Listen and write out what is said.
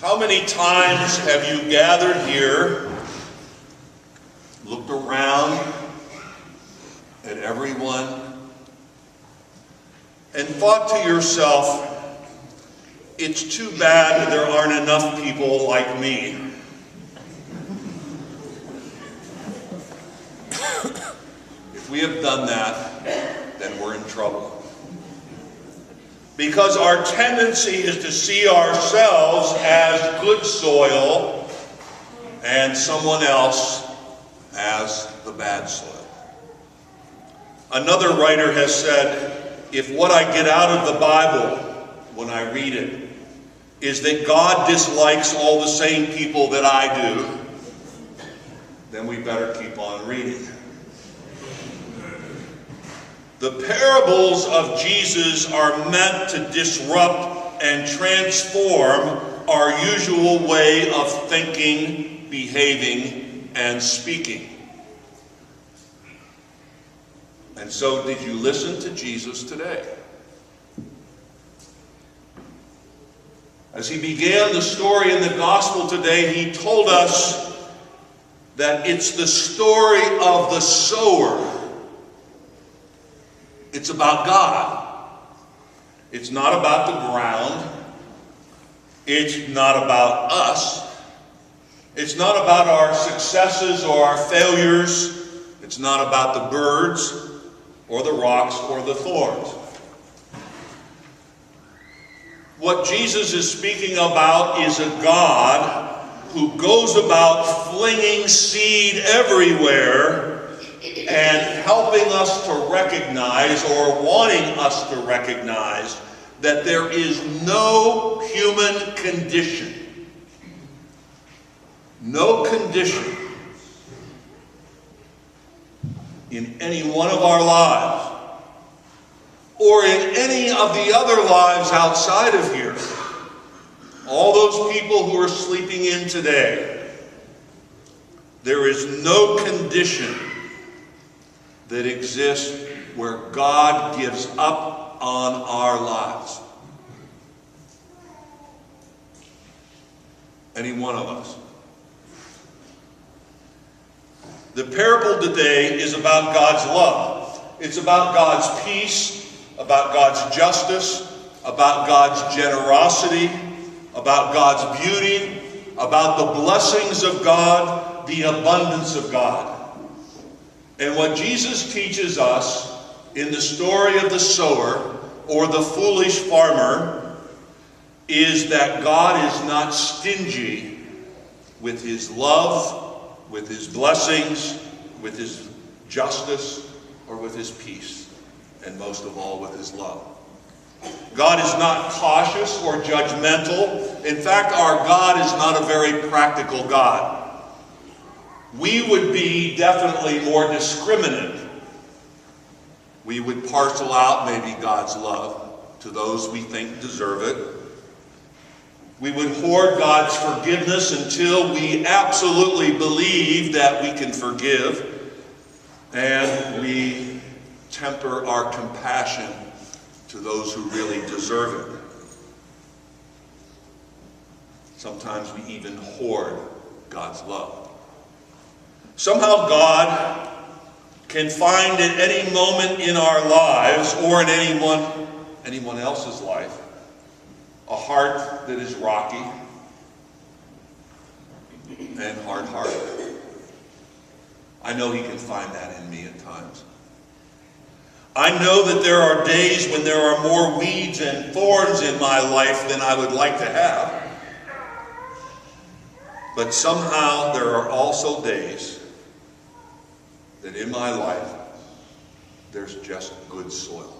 How many times have you gathered here, looked around at everyone, and thought to yourself, it's too bad there aren't enough people like me? If we have done that, then we're in trouble. Because our tendency is to see ourselves as good soil and someone else as the bad soil. Another writer has said, if what I get out of the Bible when I read it is that God dislikes all the same people that I do, then we better keep on reading. The parables of Jesus are meant to disrupt and transform our usual way of thinking, behaving, and speaking. And so, did you listen to Jesus today? As he began the story in the gospel today, he told us that it's the story of the sower. It's about God. It's not about the ground. It's not about us. It's not about our successes or our failures. It's not about the birds or the rocks or the thorns. What Jesus is speaking about is a God who goes about flinging seed everywhere and helping us to recognize, or wanting us to recognize, that there is no human condition, no condition in any one of our lives, or in any of the other lives outside of here. All those people who are sleeping in today, there is no condition that exists where God gives up on our lives. Any one of us. The parable today is about God's love. It's about God's peace, about God's justice, about God's generosity, about God's beauty, about the blessings of God, the abundance of God. And what Jesus teaches us in the story of the sower or the foolish farmer is that God is not stingy with his love, with his blessings, with his justice, or with his peace, and most of all with his love. God is not cautious or judgmental. In fact, our God is not a very practical God. We would be definitely more discriminate. We would parcel out maybe God's love to those we think deserve it. We would hoard God's forgiveness until we absolutely believe that we can forgive. And we temper our compassion to those who really deserve it. Sometimes we even hoard God's love. Somehow God can find at any moment in our lives, or in anyone else's life, a heart that is rocky and hard-hearted. I know he can find that in me at times. I know that there are days when there are more weeds and thorns in my life than I would like to have. But somehow there are also days that in my life there's just good soil.